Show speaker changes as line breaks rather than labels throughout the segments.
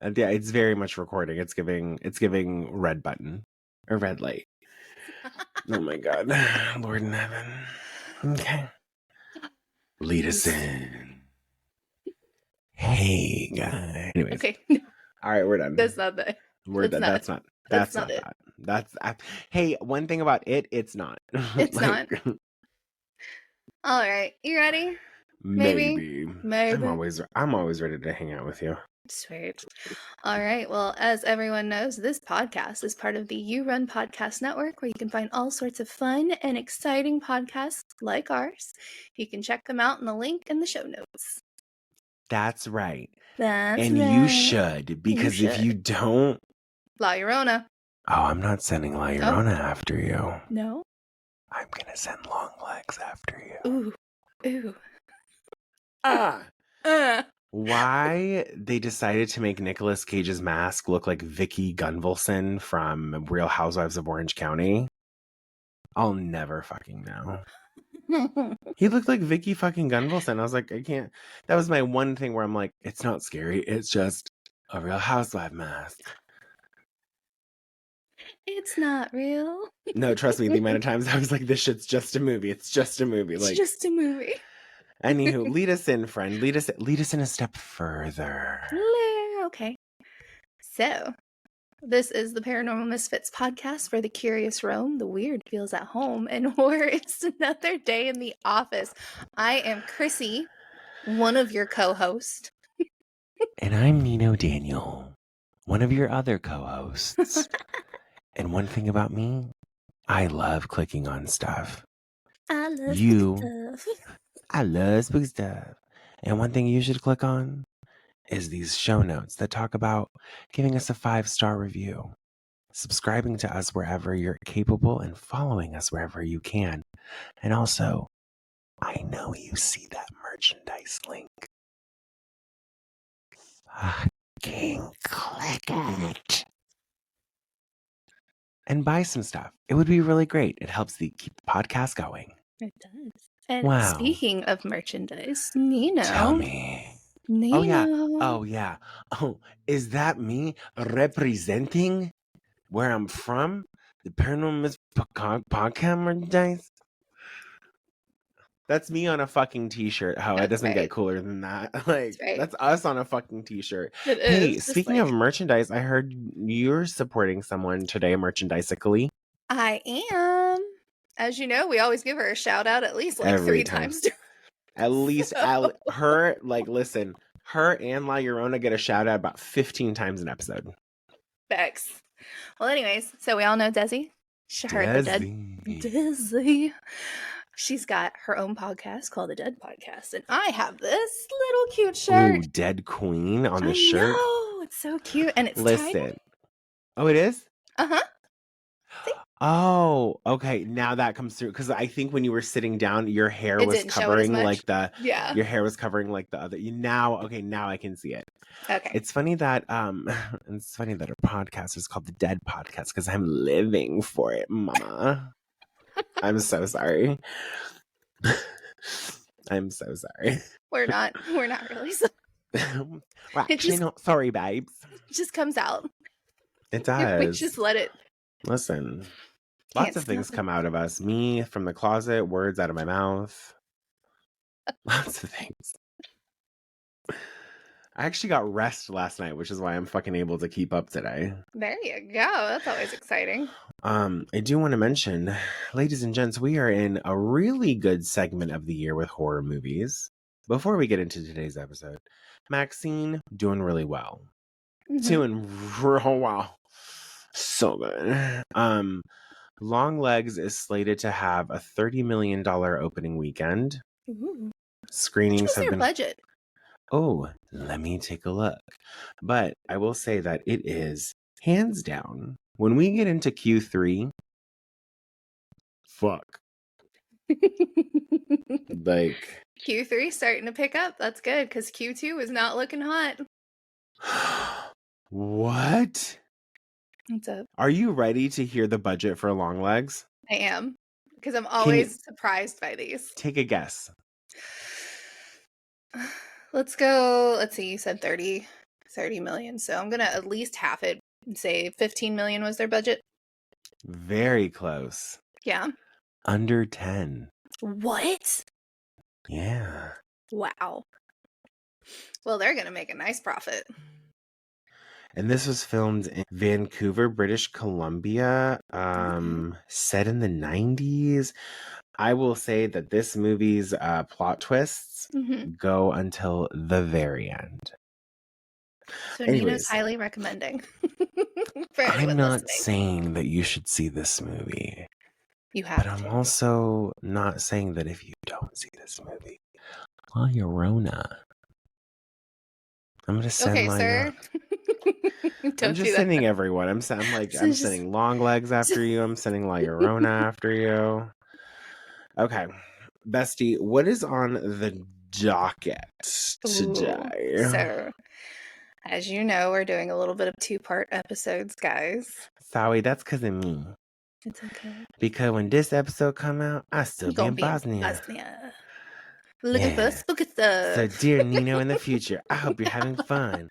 Yeah, it's very much recording. It's giving red button or red light. Oh my God. Lord in heaven. Okay. Lead us in. Hey, guys. Anyways.
Okay.
All right, we're done.
That's not that.
That's not it. Hey, one thing about it's not.
It's not. All right. You ready?
Maybe.
Maybe.
I'm always ready to hang out with you.
Sweet. All right. Well, as everyone knows, this podcast is part of the You Run Podcast Network, where you can find all sorts of fun and exciting podcasts like ours. You can check them out in the link in the show notes.
That's right.
And
you should, because if you don't...
La Llorona.
Oh, I'm not sending La Llorona after you.
No?
I'm going to send Long Legs after you.
Ooh.
Why they decided to make Nicolas Cage's mask look like Vicky Gunvalson from Real Housewives of Orange County, I'll never fucking know. He looked like Vicky fucking Gunvalson. I was like, I can't. That was my one thing where I'm like, it's not scary. It's just a Real Housewife mask.
It's not real.
No, trust me. The amount of times I was like, this shit's just a movie. It's just a movie.
It's just a movie.
Anywho, lead us in, friend. Lead us in a step further.
Okay. So, this is the Paranormal Misfits podcast for the curious roam, the weird feels at home, and horror is another day in the office. I am Chrissy, one of your co-hosts.
And I'm Nino Daniel, one of your other co-hosts. And one thing about me, I love clicking on stuff.
I love spooky stuff.
I love spooky stuff. And one thing you should click on is these show notes that talk about giving us a 5-star review, subscribing to us wherever you're capable, and following us wherever you can. And also, I know you see that merchandise link. Fucking click it. And buy some stuff. It would be really great. It helps keep the podcast going.
It does. And speaking of merchandise, Nino.
Tell me.
Nino.
Oh, yeah. Oh, is that me representing where I'm from? The Paranormal Podcast merchandise? That's me on a fucking t-shirt. How it doesn't get cooler than that. That's us on a fucking t-shirt. Hey, speaking of merchandise, I heard you're supporting someone today merchandisically.
I am. As you know, we always give her a shout out at least every 3 times.
At least her, listen, her and La Llorona get a shout out about 15 times an episode.
Facts. Well, anyways, so we all know Desi. Desi. She's got her own podcast called The Dead Podcast, and I have this little cute shirt.
Ooh, Dead Queen on the shirt.
Oh, it's so cute, and it's tied.
Oh, it is?
Uh-huh.
Oh, okay. Now that comes through, because I think when you were sitting down, your hair was covering your hair was covering like the other. Now I can see it.
Okay.
It's funny that our podcast is called The Dead Podcast because I'm living for it, Mama. I'm so sorry. I'm so sorry.
We're not really. So.
Well, actually, no. Sorry, babes.
It just comes out.
It does.
We just let it.
Listen. Lots of things come out of us. Me from the closet, words out of my mouth. Lots of things. I actually got rest last night, which is why I'm fucking able to keep up today.
There you go. That's always exciting.
I do want to mention, ladies and gents, we are in a really good segment of the year with horror movies. Before we get into today's episode, Maxine, doing really well.
Mm-hmm.
Doing real well. So good. Long Legs is slated to have a $30 million opening weekend.
Ooh.
Screenings have been...
budget?
Oh, let me take a look. But I will say that it is hands down. When we get into Q3, fuck.
Q3 starting to pick up. That's good, because Q2 is not looking hot.
What?
What's up?
Are you ready to hear the budget for Long Legs?
I am, because I'm always surprised by these.
Take a guess.
Let's go. Let's see. You said 30. $30 million. So I'm going to at least half it and say $15 million was their budget.
Very close.
Yeah.
Under 10.
What?
Yeah.
Wow. Well, they're going to make a nice profit.
And this was filmed in Vancouver, British Columbia, set in the 90s. I will say that this movie's plot twists go until the very end.
So
Anyways,
Nina's highly recommending. For
I'm not
listening.
saying that you should see this movie.
You have
but
to.
I'm also not saying that if you don't see this movie, La Llorona. I'm going to send
Okay, sir.
I'm just sending everyone. I'm sending Long Legs after you. I'm sending La Llorona after you. Okay. Bestie, what is on the docket today?
So, as you know, we're doing a little bit of 2-part episodes, guys.
Sorry, that's because of me.
It's okay.
Because when this episode come out, I still be in Bosnia.
Looking for spooky stuff.
So, dear Nino in the future, I hope you're having fun.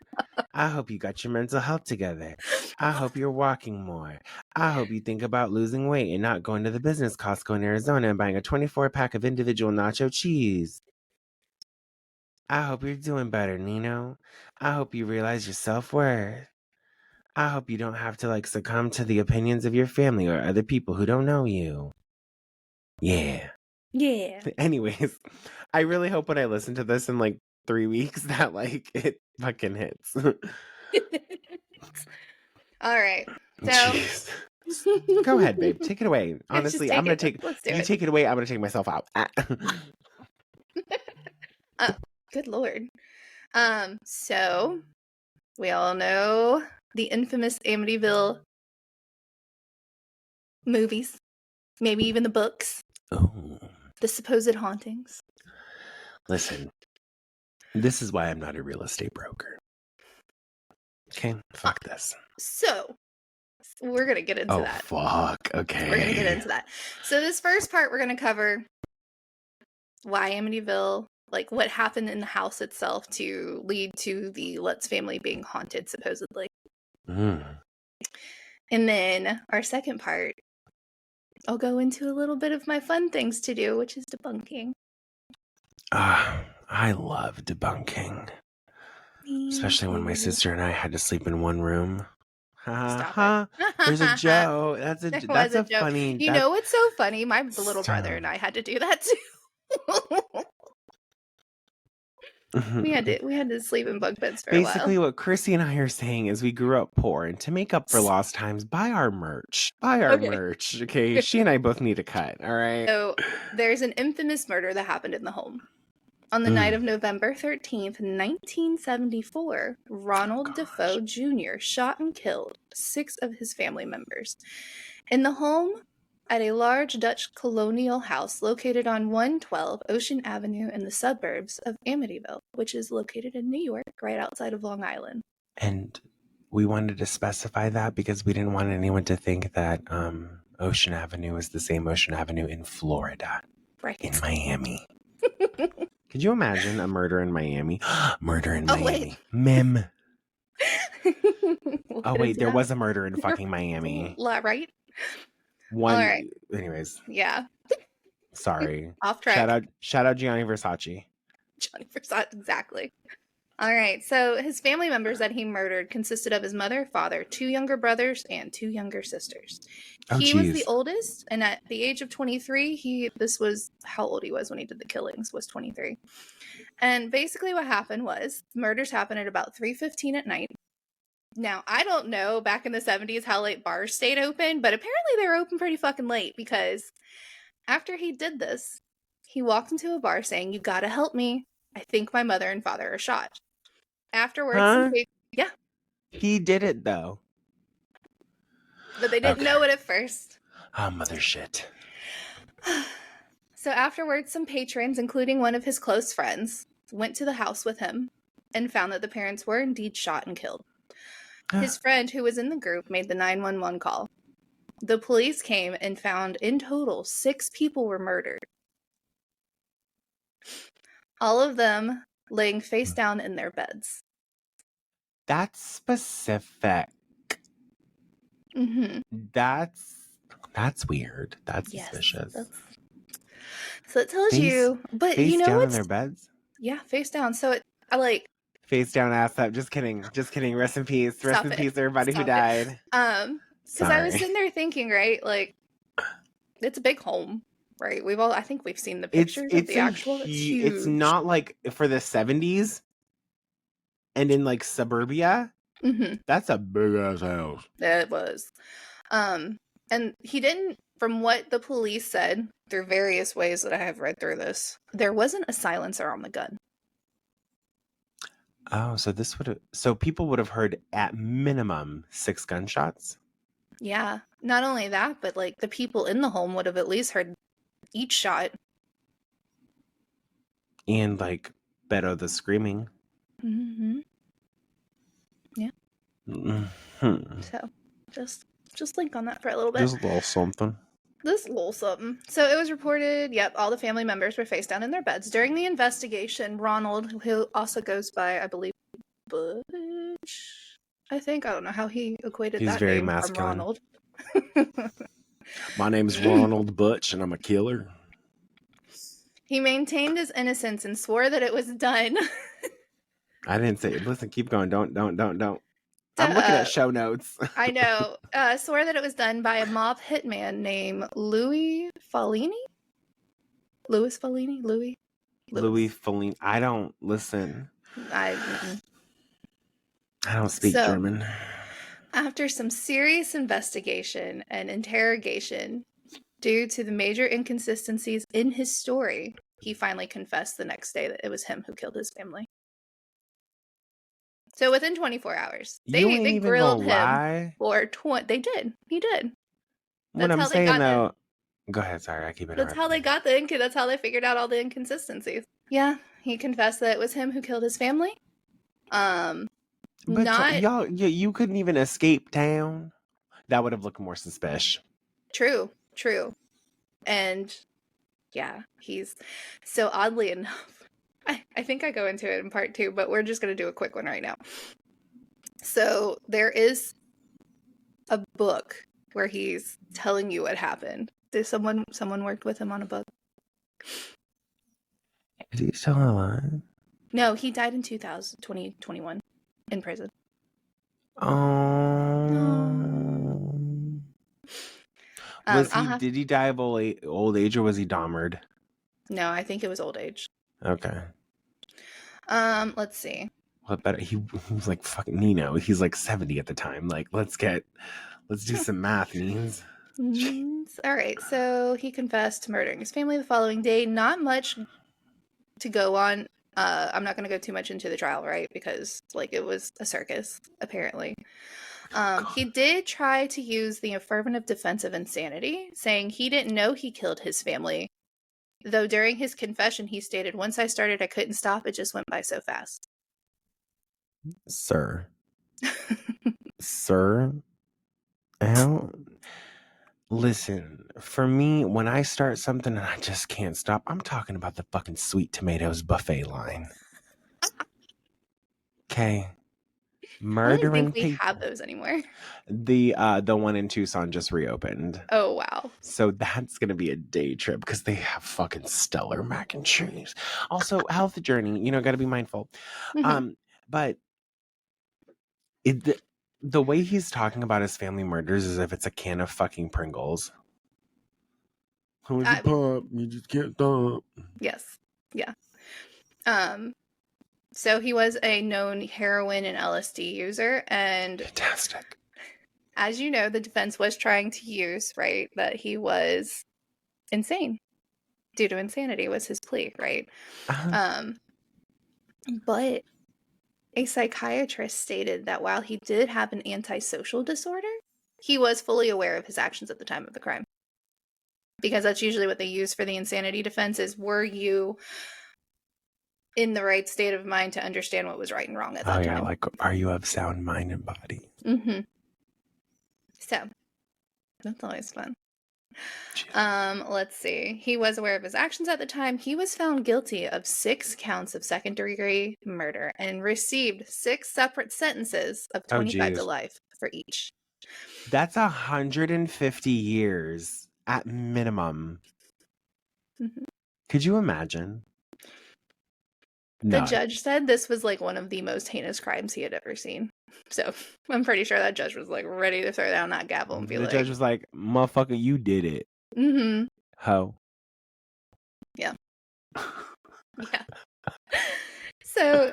I hope you got your mental health together. I hope you're walking more. I hope you think about losing weight and not going to the business Costco in Arizona and buying a 24-pack of individual nacho cheese. I hope you're doing better, Nino. I hope you realize your self-worth. I hope you don't have to succumb to the opinions of your family or other people who don't know you. Yeah. Anyways, I really hope when I listen to this in 3 weeks that it fucking hits.
All right. So
jeez. Go ahead, babe. Take it away. Honestly, I'm gonna take. You take it away. I'm gonna take myself out.
Good Lord. So we all know the infamous Amityville movies, maybe even the books.
Oh.
The supposed hauntings.
Listen, this is why I'm not a real estate broker. Okay, fuck this.
So we're gonna get into that.
Oh fuck. Okay.
We're gonna get into that. So this first part, we're gonna cover why Amityville, what happened in the house itself to lead to the Lutz family being haunted, supposedly. And then our second part, I'll go into a little bit of my fun things to do, which is debunking.
I love debunking. Especially when my sister and I had to sleep in one room.
Stop it.
There's a joke. That's a joke. Funny.
You know what's so funny? My little brother and I had to do that too. we had to sleep in bunk beds for a while.
Basically, what Chrissy and I are saying is we grew up poor, and to make up for lost times, buy our merch. Merch. Okay, she and I both need a cut. All right.
So there's an infamous murder that happened in the home. On the night of November 13th, 1974, Ronald Defoe Jr. shot and killed 6 of his family members in the home at a large Dutch colonial house located on 112 Ocean Avenue in the suburbs of Amityville, which is located in New York, right outside of Long Island.
And we wanted to specify that because we didn't want anyone to think that Ocean Avenue is the same Ocean Avenue in Florida.
Right.
In Miami. Could you imagine a murder in Miami? Murder in Miami. Mim. Oh, wait, there was a murder in fucking Miami.
Right?
All right. Anyways.
Yeah.
Sorry.
Off track.
Shout out Gianni Versace.
Johnny Versace, exactly. All right. So his family members that he murdered consisted of his mother, father, 2 younger brothers, and 2 younger sisters. He was the oldest, and at the age of 23, this was how old he was when he did the killings, was 23. And basically what happened was, murders happened at about 3:15 at night. Now, I don't know back in the 70s how late bars stayed open, but apparently they were open pretty fucking late, because after he did this, he walked into a bar saying, "You gotta help me. I think my mother and father are shot." Afterwards, yeah.
He did it, though.
But they didn't know it at first.
Oh, mother shit.
So afterwards, some patrons, including one of his close friends, went to the house with him and found that the parents were indeed shot and killed. His friend, who was in the group, made the 911 call. The police came and found, in total, 6 people were murdered. All of them laying face down in their beds.
That's specific.
Mm-hmm.
That's weird. That's
Yes.
suspicious.
So it tells you, but
Face
you know
down in
what's
their beds?
yeah, face down. So I like
Face down, ass up. Just kidding. Just kidding. Rest in peace. Rest
stop
in
it.
peace, everybody who
Stop it.
died.
Because I was
Sorry.
sitting there thinking, right, like it's a big home, right? I think we've seen the
It's
pictures of the actual. It's huge.
It's not like for the 70s and in like suburbia.
Mm-hmm.
That's a big ass house.
It was. And he didn't, from what the police said through various ways that I have read through this, there wasn't a silencer on the gun.
Oh, so people would have heard at minimum 6 gunshots.
Yeah. Not only that, but like the people in the home would have at least heard each shot.
And like better the screaming.
Mm-hmm. Yeah.
Mm-hmm.
So just link on that for a little bit.
Just a little something.
This little something. So it was reported, yep, all the family members were face down in their beds. During the investigation, Ronald, who also goes by, I believe, Butch, I don't know how he equated
He's
that
very
name
masculine.
from Ronald.
My name's Ronald Butch, and I'm a killer.
He maintained his innocence and swore that it was done.
I didn't say. Listen, keep going. Don't. I'm looking at show notes.
I know. Swore that it was done by a mob hitman named Louis Fellini. Louis Fellini.
I don't listen.
I
don't speak German.
After some serious investigation and interrogation, due to the major inconsistencies in his story, he finally confessed the next day that it was him who killed his family. So within 24 hours, they grilled him for They did. He did.
What I'm saying though. Go ahead. Sorry, I keep interrupting.
That's how they got that's how they figured out all the inconsistencies. Yeah, he confessed that it was him who killed his family.
But you couldn't even escape town. That would have looked more suspicious.
True. And yeah, he's so oddly enough. I think I go into it in part 2, but we're just going to do a quick one right now. So there is a book where he's telling you what happened. Did someone worked with him on a book?
Is he still alive?
No, he died in 2021 in prison.
Did he die of old age or was he Dahmered?
No, I think it was old age.
Okay.
Let's see.
What better? He was like fucking Nino. He's like 70 at the time. Like, let's do some math, Neens.
All right. So he confessed to murdering his family the following day. Not much to go on. I'm not going to go too much into the trial, right? Because like it was a circus, apparently. He did try to use the affirmative defense of insanity, saying he didn't know he killed his family. Though during his confession, he stated, "Once I started, I couldn't stop. It just went by so fast."
Sir. Listen, for me, when I start something and I just can't stop, I'm talking about the fucking Sweet Tomatoes buffet line. Okay. Murdering
I don't think we
people.
have those anymore.
The one in Tucson just reopened.
Oh wow!
So that's gonna be a day trip because they have fucking stellar mac and cheese. Also, health journey. Got to be mindful.
Mm-hmm.
But the way he's talking about his family murders is as if it's a can of fucking Pringles. How much pop? You just can't stop.
Yes. Yeah. So he was a known heroin and LSD user, and
fantastic.
As you know, the defense was trying to use, right, that he was insane due to insanity was his plea, right? But a psychiatrist stated that while he did have an antisocial disorder, he was fully aware of his actions at the time of the crime. Because that's usually what they use for the insanity defense is, were you in the right state of mind to understand what was right and wrong at that time? Oh yeah,
like, are you of sound mind and body?
Mm-hmm. So, that's always fun. Let's see. He was aware of his actions at the time. He was found guilty of 6 counts of second-degree murder and received 6 separate sentences of 25 to
geez.
life for each.
That's 150 years at minimum.
Mm-hmm.
Could you imagine?
The judge said this was like one of the most heinous crimes he had ever seen. So I'm pretty sure that judge was like ready to throw down that gavel and be like,
the judge was like, motherfucker, you did it.
Mm-hmm.
Ho.
Yeah. Yeah. So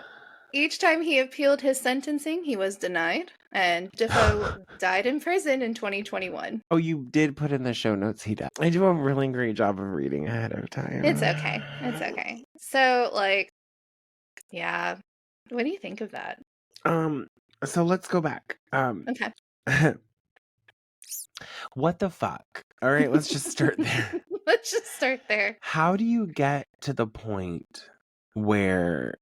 each time he appealed his sentencing, he was denied, and Defoe died in prison in 2021.
Oh, you did put in the show notes he died. I do a really great job of reading ahead of time.
It's okay. It's okay. So, like, yeah. What do you think of that?
So let's go back.
Okay.
What the fuck? All right, let's just start there.
Let's just start there.
How do you get to the point where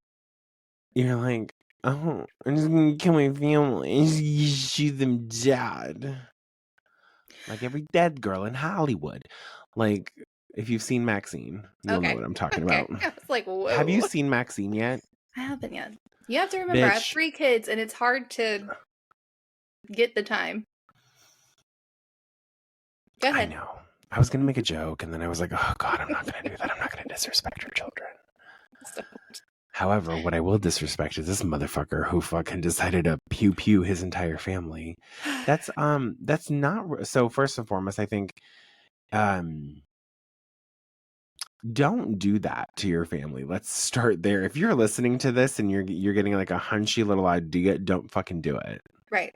you're like, oh, I'm just gonna kill my family and just shoot them dead? Like every dead girl in Hollywood. Like, if you've seen Maxine, you'll know what I'm talking about.
I was like, whoa.
Have you seen Maxine yet?
I haven't yet. You have to remember, I have 3 kids, and it's hard to get the time. Go ahead.
I know. I was going to make a joke, and then I was like, oh, God, I'm not going to do that. I'm not going to disrespect your children. However, what I will disrespect is this motherfucker who fucking decided to pew his entire family. That's not... So, first and foremost, I think... don't do that to your family. Let's start there. If you're listening to this and you're getting like a hunchy little idea, don't fucking do it.
Right.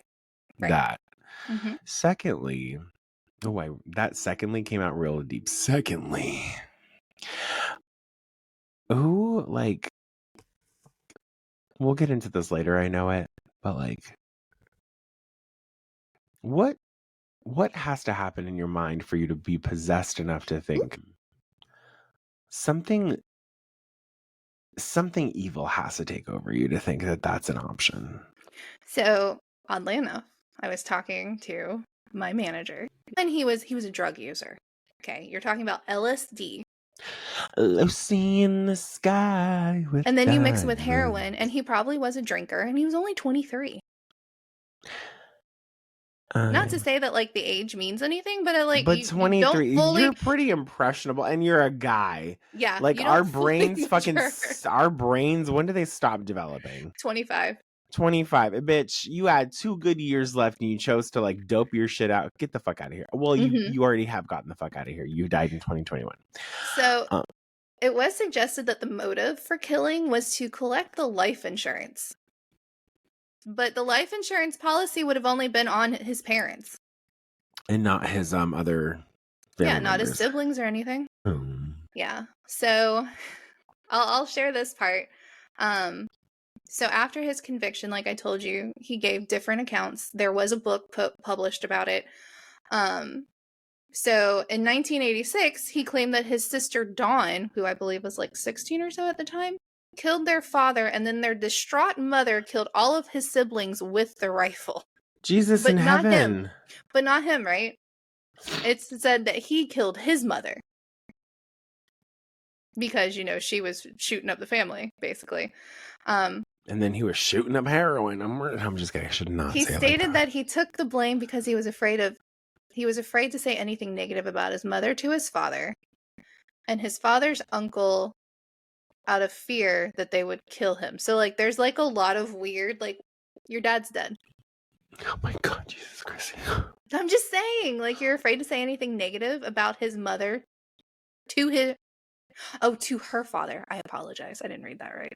That.
Mm-hmm.
Secondly, that secondly came out real deep. Secondly, like, we'll get into this later, I know it, but like, what has to happen in your mind for you to be possessed enough to think something evil has to take over you to think that that's an option?
So, oddly enough, I was talking to my manager, and he was a drug user. Okay, you're talking about LSD.
Lucy in the sky with
and then you mix it with heroin, and he probably was a drinker, and he was only 23. Not to say that like the age means anything, but
but 23, you're pretty impressionable, and you're a guy.
Yeah,
like our brains, our brains. When do they stop developing?
25.
25, bitch. You had 2 good years left, and you chose to like dope your shit out. Get the fuck out of here. Well, you already have gotten the fuck out of here. You died in 2021.
So it was suggested that the motive for killing was to collect the life insurance. But the life insurance policy would have only been on his parents.
And not his other family
not
members.
his siblings or anything. Yeah. So I'll share this part. So after his conviction, like I told you, he gave different accounts. There was a book published about it. So in 1986, he claimed that his sister Dawn, who I believe was like 16 or so at the time, killed their father, and then their distraught mother killed all of his siblings with the rifle.
Jesus in heaven.
But not him, right? It's said that he killed his mother. Because, she was shooting up the family, basically.
And then he was shooting up heroin. I'm just kidding. I should not say it like that.
He stated that he took the blame because he was afraid to say anything negative about his mother to his father. And his father's uncle, out of fear that they would kill him. So, like, there's, like, a lot of weird, like, your dad's dead.
Oh, my God, Jesus Christ.
I'm just saying, like, you're afraid to say anything negative about his mother to her father. I apologize. I didn't read that right.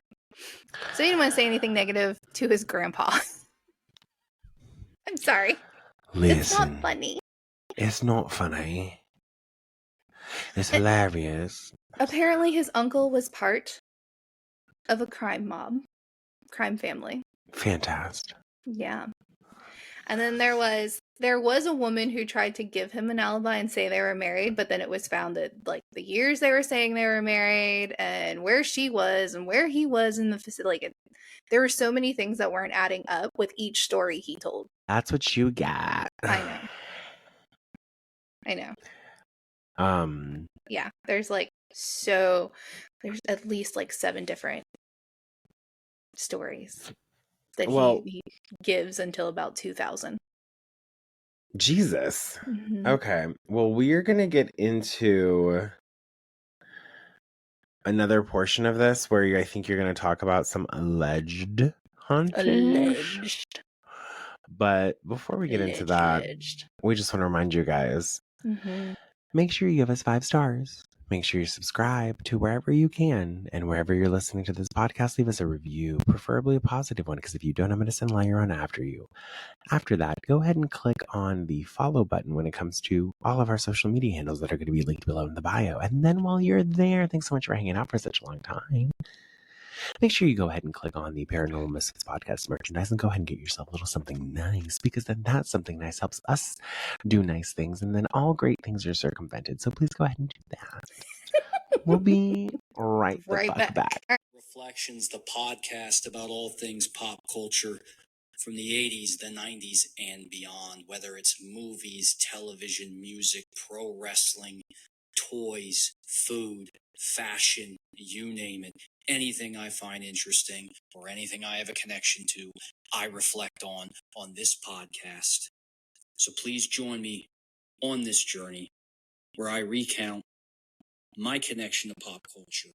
So you didn't want to say anything negative to his grandpa. I'm sorry.
Listen.
It's not funny.
It's not funny. It's hilarious.
Apparently his uncle was part of a crime family.
Fantastic.
Yeah. And then there was a woman who tried to give him an alibi and say they were married, but then it was found that like the years they were saying they were married and where she was and where he was in the facility, like there were so many things that weren't adding up with each story he told.
That's what you got.
I know. Yeah, there's at least like 7 different stories that he gives until about 2000.
Jesus.
Mm-hmm.
Okay. Well, we are going to get into another portion of this where I think you're going to talk about some alleged hauntings. But before we get into that, we just want to remind you guys, make sure you give us 5 stars. Make sure you subscribe to wherever you can. And wherever you're listening to this podcast, leave us a review, preferably a positive one, because if you don't, I'm going to send Liar on after you. After that, go ahead and click on the follow button when it comes to all of our social media handles that are going to be linked below in the bio. And then while you're there, thanks so much for hanging out for such a long time. Make sure you go ahead and click on the Paranormal Misfits podcast merchandise and go ahead and get yourself a little something nice, because then that something nice helps us do nice things, and then all great things are circumvented. So please go ahead and do that. We'll be right the fuck back.
Reflections, the podcast about all things pop culture from the 80s, the 90s, and beyond, whether it's movies, television, music, pro wrestling, toys, food, fashion, you name it. Anything I find interesting or anything I have a connection to, I reflect on this podcast. So please join me on this journey where I recount my connection to pop culture,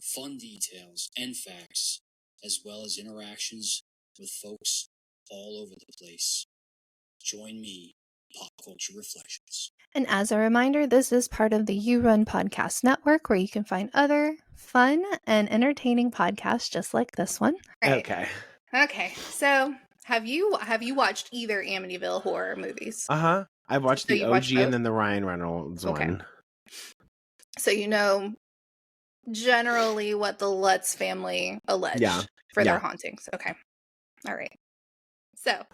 fun details and facts, as well as interactions with folks all over the place. Join me, Pop Culture Reflections.
And as a reminder, this is part of the You Run Podcast Network, where you can find other fun and entertaining podcasts just like this one.
Right.
Okay. So, have you watched either Amityville Horror movies?
I've watched the OG and then the Ryan Reynolds one.
So you know generally what the Lutz family alleged for their hauntings. Okay. All right. So,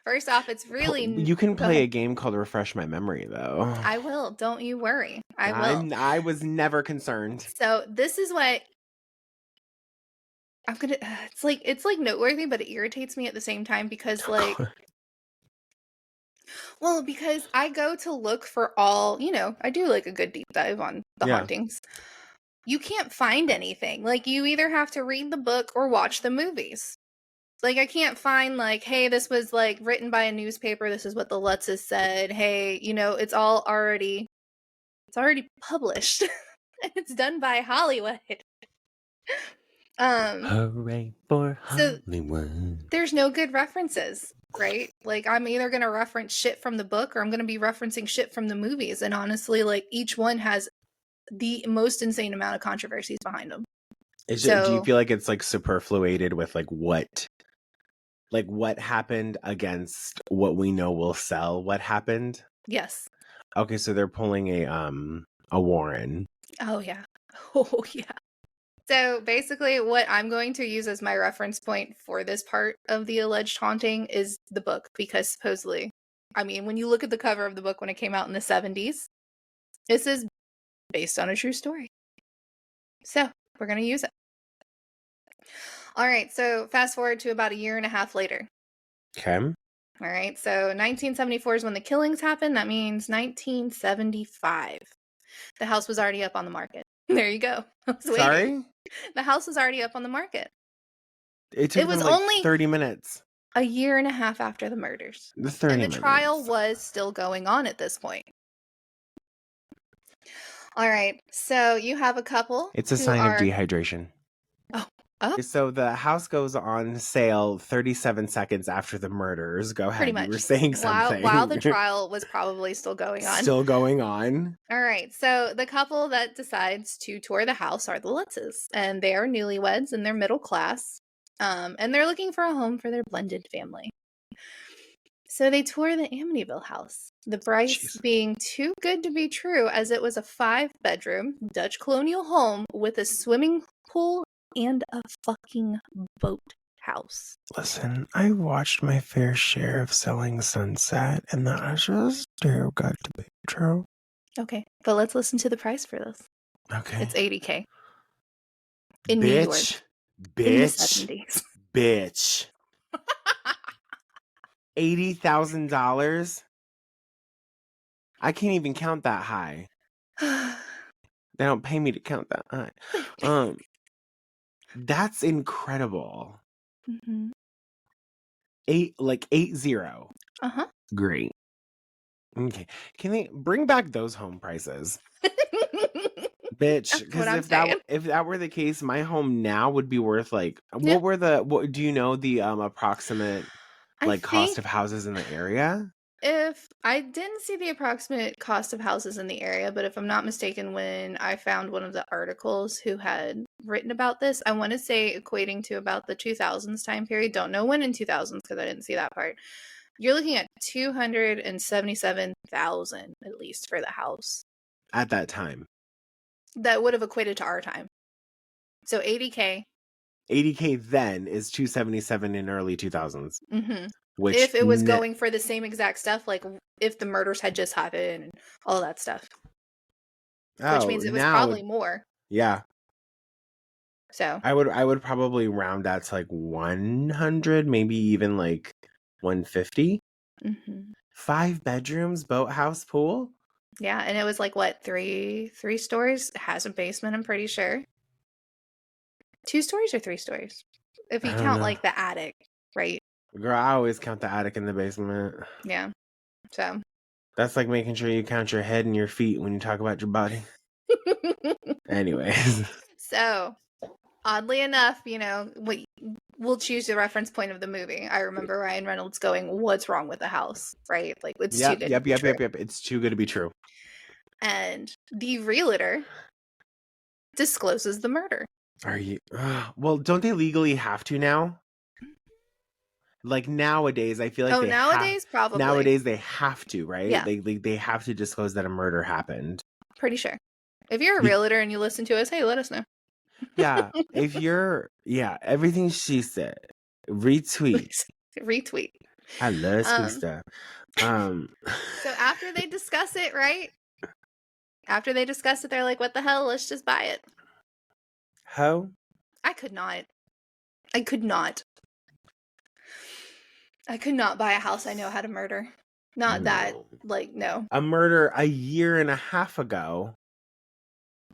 first off, it's really...
You can play a game called Refresh My Memory, though.
I will. Don't you worry. I will.
I was never concerned.
So, this is what I'm going to... It's like noteworthy, but it irritates me at the same time because, like... Well, because I go to look for all... I do, like, a good deep dive on the hauntings. You can't find anything. Like, you either have to read the book or watch the movies. Like, I can't find, like, hey, this was, like, written by a newspaper. This is what the Lutzes said. Hey, it's all already... It's already published. It's done by Hollywood.
Hooray for Hollywood.
So, there's no good references, right? Like, I'm either going to reference shit from the book or I'm going to be referencing shit from the movies. And honestly, like, each one has the most insane amount of controversies behind them.
Do you feel like it's, like, superfluated with, like, what happened against what we know will sell? What happened?
Yes.
Okay, so they're pulling a Warren.
Oh, yeah. Oh, yeah. So basically what I'm going to use as my reference point for this part of the alleged haunting is the book, because supposedly, I mean, when you look at the cover of the book when it came out in the 70s, this is based on a true story. So we're going to use it. All right. So fast forward to about a year and a half later.
Okay.
All right. So 1974 is when the killings happened. That means 1975. The house was already up on the market. There you go.
Sorry?
The house was already up on the market.
It was like only 30 minutes.
A year and a half after the murders.
The 30
minutes. And the trial was still going on at this point. All right. So you have a couple.
It's a sign of dehydration.
Oh.
So the house goes on sale 37 seconds after the murders. Go ahead. Pretty much. You were saying something.
While the trial was probably still going on.
Still going on.
All right. So the couple that decides to tour the house are the Lutzes. And they are newlyweds and they're middle class. And they're looking for a home for their blended family. So they tour the Amityville house. The price being too good to be true, as it was a 5-bedroom Dutch colonial home with a swimming pool and a fucking boat house.
Listen, I watched my fair share of Selling Sunset, and that was just too good to be true.
Okay, but let's listen to the price for this.
Okay.
It's $80,000. In New York.
Bitch.
In the 70s.
Bitch. $80,000? I can't even count that high. They don't pay me to count that high. That's incredible.
Mm-hmm.
80.
Uh-huh.
Great. Okay. Can they bring back those home prices? Bitch,
That's what
because
I'm
if that
saying.
if that were the case, my home now would be worth like
Yeah.
what do you know the approximate
I
like cost
think
of houses in the area?
if I didn't see the approximate cost of houses in the area, but if I'm not mistaken, when I found one of the articles who had written about this, I want to say equating to about the 2000s time period. Don't know when in 2000s because I didn't see that part. You're looking at 277,000 at least for the house.
At that time.
That would have equated to our time. So 80K.
80K then is 277 in early 2000s.
Mm-hmm.
Which
If it was going for the same exact stuff, like if the murders had just happened and all that stuff. Which means it was probably more.
Yeah.
So
I would probably round that to like 100, maybe even like 150.
mm-hmm.
5 bedrooms, boathouse, pool.
Yeah, and it was like what, three stories? It has a basement, I'm pretty sure. 2 stories or 3 stories? If you count like the attic, right?
Girl, I always count the attic and the basement.
Yeah. So
that's like making sure you count your head and your feet when you talk about your body. Anyways.
So oddly enough, we'll choose the reference point of the movie. I remember Ryan Reynolds going, "What's wrong with the house?" Right? Like it's too good to be true.
Yep. It's too good to be true.
And the realtor discloses the murder.
Are you? Well, don't they legally have to now? Like nowadays, I feel like
probably.
Nowadays they have to, right?
Yeah.
They have to disclose that a murder happened.
Pretty sure. If you're a realtor and you listen to us, hey, let us know.
Yeah. If you're everything she said. Retweet.
Retweet.
I love sweet stuff.
So after they discuss it, right? After they discuss it, they're like, what the hell? Let's just buy it.
How?
I could not buy a house I know how to murder. Not that, no.
A murder a year and a half ago.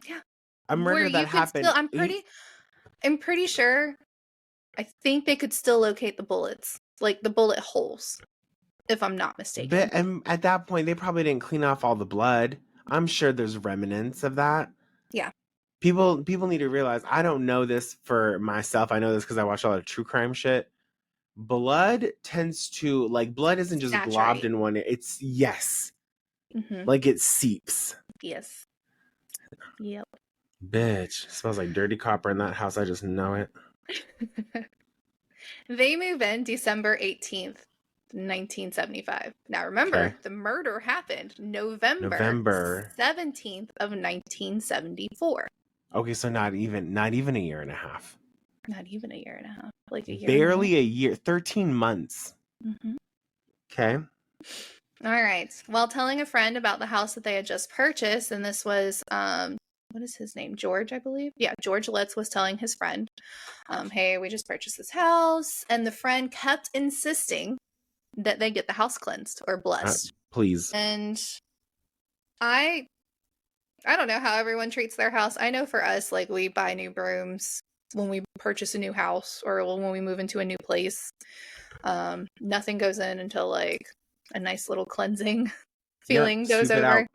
Yeah.
A murder that happened.
I'm pretty sure. I think they could still locate the bullets, like the bullet holes, if I'm not mistaken.
And at that point, they probably didn't clean off all the blood. I'm sure there's remnants of that.
Yeah.
People need to realize, I don't know this for myself. I know this because I watch a lot of true crime shit. Blood tends to, blood isn't just globbed in one. It's, yes.
Mm-hmm.
Like it seeps.
Yes. Yep.
Bitch. It smells like dirty copper in that house. I just know it.
They move in December 18th, 1975. Now remember, the murder happened November 17th of 1974.
Okay, so not even a year and a half.
Not even a year and a half. Like a year.
Barely a year. 13 months.
Mm-hmm.
Okay.
All right. While telling a friend about the house that they had just purchased, and this was, what is his name? George, I believe. Yeah, George Lutz was telling his friend, hey, we just purchased this house. And the friend kept insisting that they get the house cleansed or blessed.
Please.
And I don't know how everyone treats their house. I know for us, we buy new brooms when we purchase a new house or when we move into a new place. Nothing goes in until a nice little cleansing feeling goes over.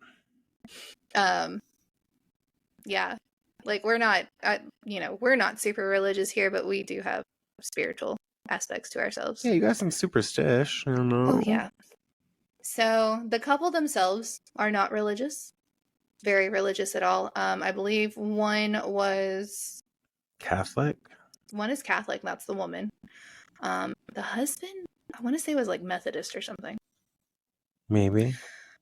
Yeah. We're not super religious here, but we do have spiritual aspects to ourselves.
Yeah, you got some superstition. I don't know.
Oh, yeah. So the couple themselves are not religious. Very religious at all. I believe one was
Catholic.
One is Catholic. That's the woman. The husband, I want to say was Methodist or something.
Maybe.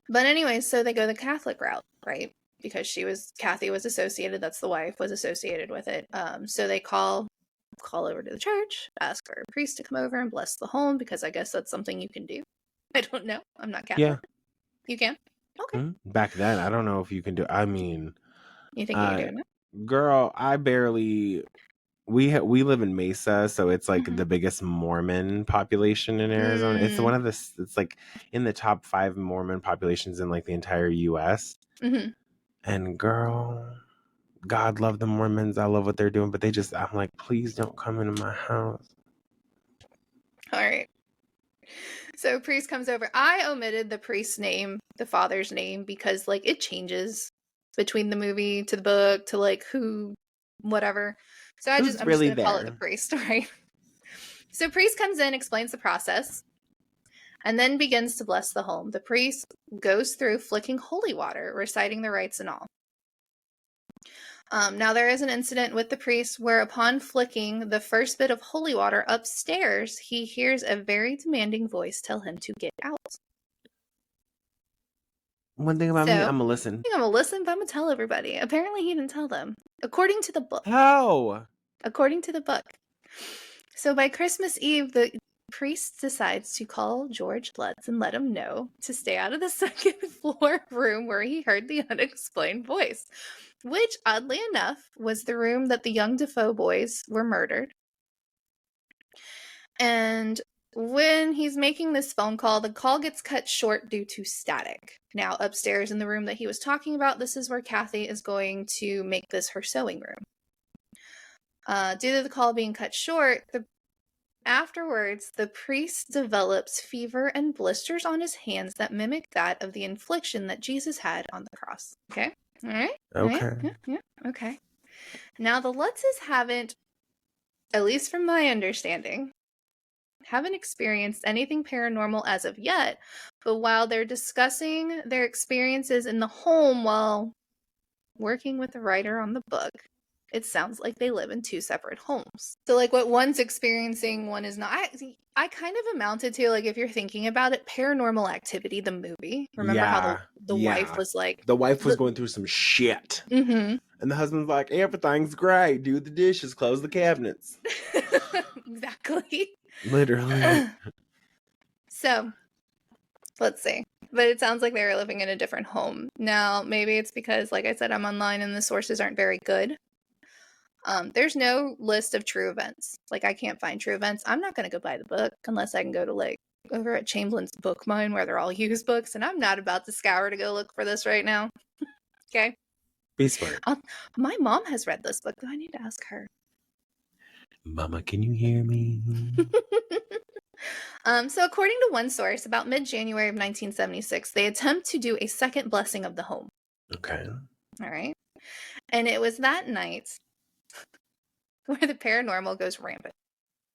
But anyway, so they go the Catholic route, right? Because Kathy was associated. That's the wife was associated with it. So they call over to the church, ask for a priest to come over and bless the home because I guess that's something you can do. I don't know. I'm not Catholic.
Yeah.
You can? Okay.
Back then, I don't know if you can do. I mean,
you think you can do it now?
Girl, I barely. We live in Mesa, so it's the biggest Mormon population in Arizona. It's one of the. It's in the top 5 Mormon populations in the entire U.S.
Mm-hmm.
And girl, God love the Mormons. I love what they're doing, but I'm like, please don't come into my house.
All right. So priest comes over. I omitted the priest's name, the father's name, because like it changes between the movie to the book to like who, whatever. So I'm just
really
gonna call it the
there?
priest, right? So priest comes in, explains the process, and then begins to bless the home. The priest goes through flicking holy water, reciting the rites and all. Now there is an incident with the priest where upon flicking the first bit of holy water upstairs, he hears a very demanding voice tell him to get out.
One thing about me, I'm gonna listen.
I think I'm gonna listen, but I'm gonna tell everybody. Apparently he didn't tell them. According to the book.
How?
According to the book. So by Christmas Eve, the priest decides to call George Lutz and let him know to stay out of the second floor room where he heard the unexplained voice, which, oddly enough, was the room that the young Defoe boys were murdered. And when he's making this phone call, the call gets cut short due to static. Now, upstairs in the room that he was talking about, this is where Kathy is going to make this her sewing room. Due to the call being cut short, afterwards, the priest develops fever and blisters on his hands that mimic that of the infliction that Jesus had on the cross. Okay? All right?
Okay.
Yeah. Okay. Now, the Lutzes haven't, at least from my understanding, haven't experienced anything paranormal as of yet, but while they're discussing their experiences in the home while working with the writer on the book, it sounds like they live in two separate homes. So like what one's experiencing, one is not. I kind of amounted to, like, if you're thinking about it, Paranormal Activity, the movie. Remember how the wife was like...
The wife was going through some shit.
Mm-hmm.
And the husband's like, everything's great. Do the dishes, close the cabinets.
Exactly.
Literally.
So, let's see. But it sounds like they were living in a different home. Now, maybe it's because, like I said, I'm online and the sources aren't very good. There's no list of true events. Like, I can't find true events. I'm not going to go buy the book unless I can go to, like, over at Chamberlain's Book Mine where they're all used books, and I'm not about to scour to go look for this right now. Okay?
Be smart.
My mom has read this book. Do I need to ask her?
Mama, can you hear me?
So according to one source, about mid-January of 1976, they attempt to do a second blessing of the home.
Okay.
All right. And it was that night where the paranormal goes rampant,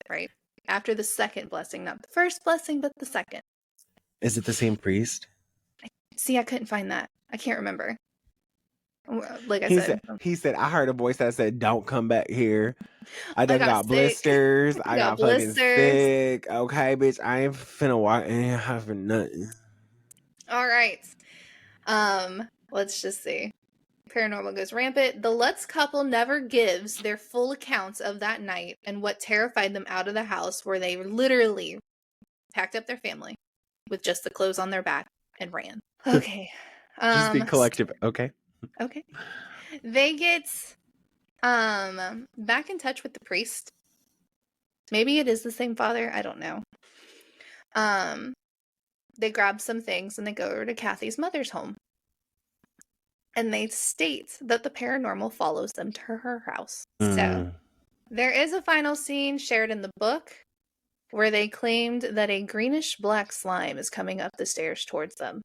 right? After the second blessing, not the first blessing, but the second.
Is it the same priest?
See, I couldn't find that. I can't remember. Like I said,
he said, I heard a voice that said, don't come back here. I done got
sick.
blisters. I got fucking
blisters.
sick. Okay, bitch, I ain't finna walk in here having nothing.
All right. Let's just see. Paranormal goes rampant. The Lutz couple never gives their full accounts of that night and what terrified them out of the house, where they literally packed up their family with just the clothes on their back and ran. Okay.
Just be collective. Okay.
Okay. They get back in touch with the priest. Maybe it is the same father. I don't know. They grab some things and they go over to Kathy's mother's home. And they state that the paranormal follows them to her house. So, there is a final scene shared in the book where they claimed that a greenish-black slime is coming up the stairs towards them.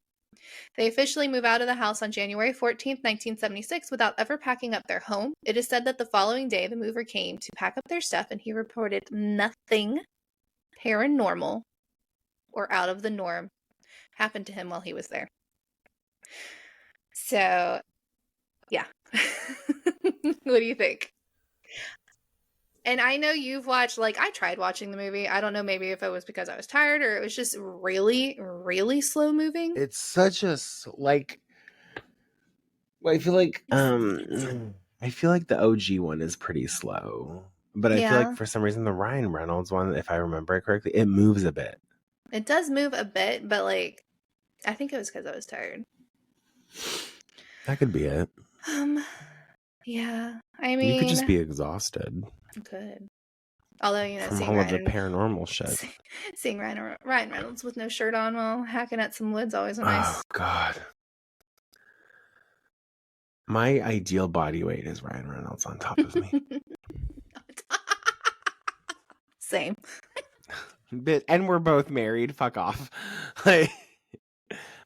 They officially move out of the house on January 14th, 1976, without ever packing up their home. It is said that the following day, the mover came to pack up their stuff, and he reported nothing paranormal or out of the norm happened to him while he was there. So, yeah. What do you think? And I know you've watched, like, I tried watching the movie. I don't know, maybe if it was because I was tired or it was just really, really slow moving.
It's such a, like, I feel like the OG one is pretty slow. But I feel like for some reason the Ryan Reynolds one, if I remember it correctly, it moves a bit.
It does move a bit, but, like, I think it was because I was tired.
That could be it.
Yeah. I mean,
you could just be exhausted.
You could. Although, you know,
from all of the paranormal shit.
Seeing Ryan Reynolds with no shirt on while hacking at some wood's always a nice.
Oh God. My ideal body weight is Ryan Reynolds on top of me.
Same.
And we're both married. Fuck off. Like,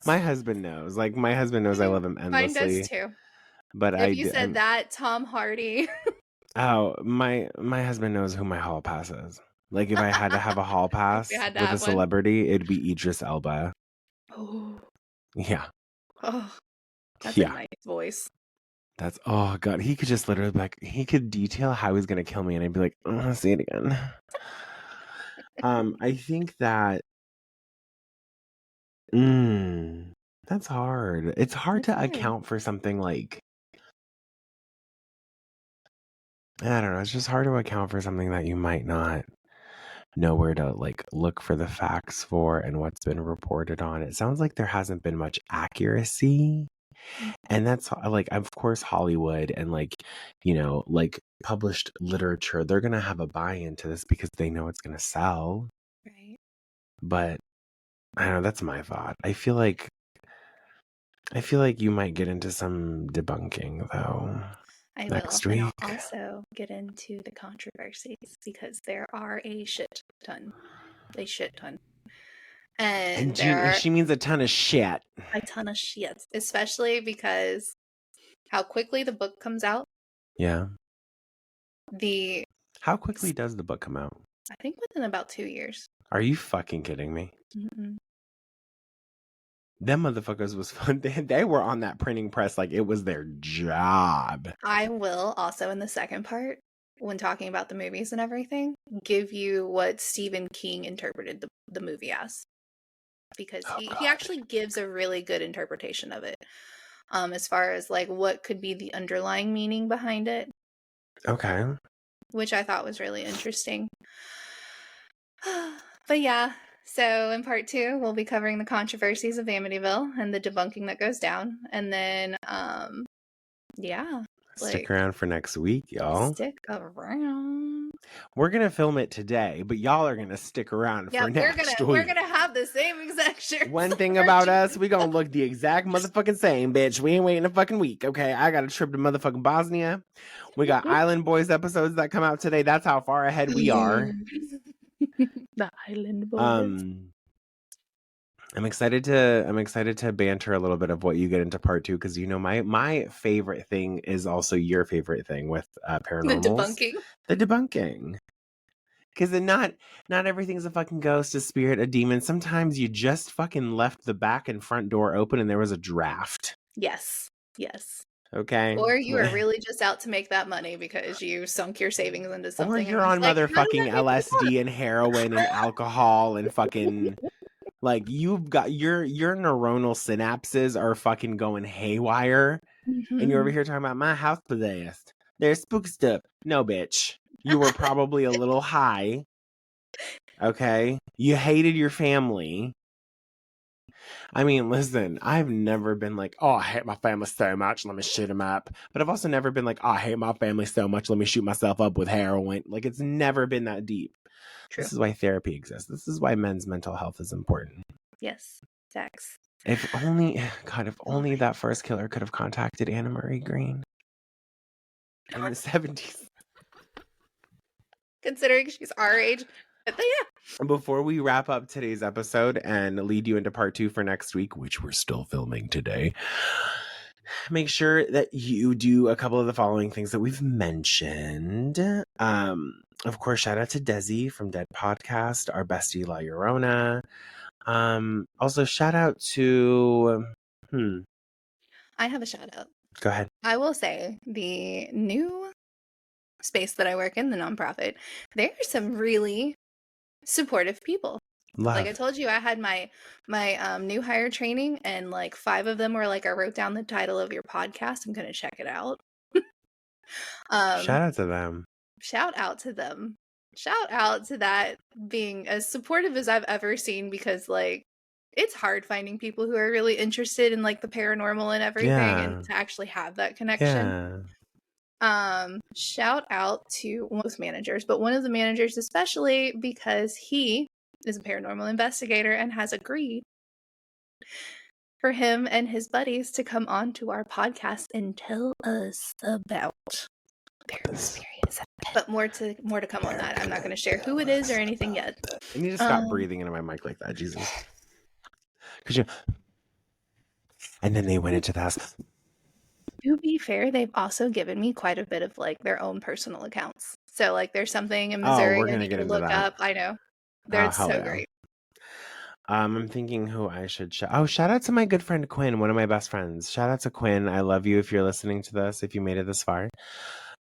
my husband knows. Like, my husband knows I love him
Mine
endlessly.
does too.
But
If you said that, Tom Hardy.
Oh, my husband knows who my hall pass is. Like, if I had to have a hall pass
had to
with a
have one.
celebrity, it'd be Idris Elba.
Oh,
Yeah.
That's
Yeah.
a nice voice.
That's, oh God, he could just literally be like, he could detail how he's going to kill me. And I'd be like, oh, say it again. I think that, that's hard. It's hard to account for something like, I don't know. It's just hard to account for something that you might not know where to like look for the facts for and what's been reported on. It sounds like there hasn't been much accuracy. And that's like, of course, Hollywood and like, you know, like published literature, they're going to have a buy-in to this because they know it's going to sell.
Right.
But I don't know, that's my thought. I feel like you might get into some debunking though.
I
next
will.
week.
And I'll also get into the controversies because there are a shit ton. And
she means a ton of shit.
A ton of shit. Especially because how quickly the book comes out.
Yeah.
The
How quickly does the book come out?
I think within about 2 years.
Are you fucking kidding me?
Mm-mm.
Them motherfuckers was fun. They were on that printing press like it was their job.
I will also, in the second part, when talking about the movies and everything, give you what Stephen King interpreted the movie as. Because he actually gives a really good interpretation of it. As far as like what could be the underlying meaning behind it.
Okay.
Which I thought was really interesting. But yeah, so in part 2, we'll be covering the controversies of Amityville and the debunking that goes down. And then, yeah.
Stick around for next week, y'all.
Stick around.
We're going to film it today, but y'all are going to stick around for next week.
We're going to have the same exact shirts.
One thing about us, we going to look the exact motherfucking same, bitch. We ain't waiting a fucking week, okay? I got a trip to motherfucking Bosnia. We got Island Boys episodes that come out today. That's how far ahead we are.
The Island Boys.
I'm excited to banter a little bit of what you get into part 2 because you know my favorite thing is also your favorite thing with paranormals. The debunking. Because not everything's a fucking ghost, a spirit, a demon. Sometimes you just fucking left the back and front door open and there was a draft.
Yes.
Okay.
Or you are really just out to make that money because you sunk your savings into something.
Or you're on motherfucking LSD and heroin and alcohol and fucking like you've got your neuronal synapses are fucking going haywire. Mm-hmm. And you're over here talking about my house possessed. There's spook stuff. No, bitch. You were probably a little high. Okay. You hated your family. I mean, listen, I've never been like, oh, I hate my family so much, let me shoot them up. But I've also never been like, oh, I hate my family so much, let me shoot myself up with heroin. Like, it's never been that deep. True. This is why therapy exists. This is why men's mental health is important.
Yes, sex.
If only that first killer could have contacted Anna Marie Green in the 70s.
Considering she's our age. But yeah.
Before we wrap up today's episode and lead you into part 2 for next week, which we're still filming today, make sure that you do a couple of the following things that we've mentioned. Of course, shout out to Desi from Dead Podcast, our bestie La Llorona. Also, shout out to...
I have a shout out.
Go ahead.
I will say the new space that I work in, the nonprofit, there are some really supportive people. Love. Like I told you, I had my new hire training and like 5 of them were like, I wrote down the title of your podcast. I'm going to check it out.
Shout out to them.
Shout out to them. Shout out to that being as supportive as I've ever seen because like it's hard finding people who are really interested in like the paranormal and everything and to actually have that connection. Shout out to most managers, but one of the managers especially because he is a paranormal investigator and has agreed for him and his buddies to come on to our podcast and tell us about their experience. But more to come on that. I'm not going to share who it is or anything yet.
I need to stop breathing into my mic like that, Jesus. Could you? And then they went into the house.
To be fair, they've also given me quite a bit of like their own personal accounts. So like there's something in Missouri
we're
I
gonna
need
get
to
into
look
that.
up. I know. They're
hell
so
yeah.
great.
I'm thinking who I should shout out to my good friend Quinn, one of my best friends. Shout out to Quinn. I love you if you're listening to this, if you made it this far.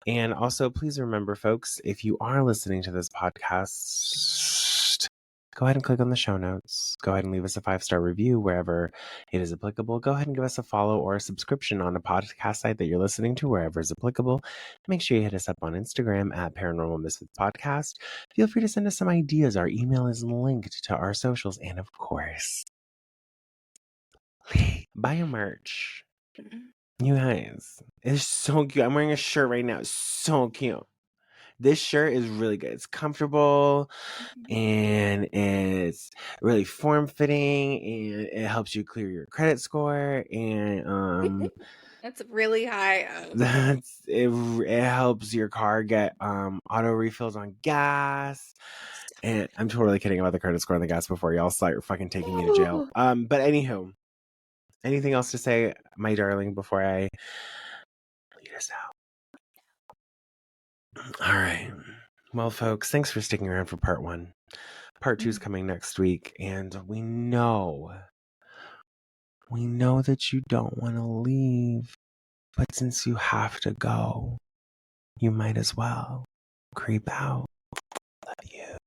And also, please remember, folks, if you are listening to this podcast, go ahead and click on the show notes. Go ahead and leave us a 5-star review wherever it is applicable. Go ahead and give us a follow or a subscription on a podcast site that you're listening to, wherever is applicable. Make sure you hit us up on Instagram at Paranormal Misfits Podcast. Feel free to send us some ideas. Our email is linked to our socials. And of course, buy your merch. You guys, it's so cute. I'm wearing a shirt right now. It's so cute. This shirt is really good. It's comfortable and it's really form-fitting and it helps you clear your credit score and
That's really high.
it helps your car get auto refills on gas. And I'm totally kidding about the credit score and the gas before y'all start fucking taking me to jail. But anywho, anything else to say, my darling, before I lead us out? All right. Well, folks, thanks for sticking around for part 1. Part 2 is coming next week, and we know that you don't want to leave, but since you have to go, you might as well creep out.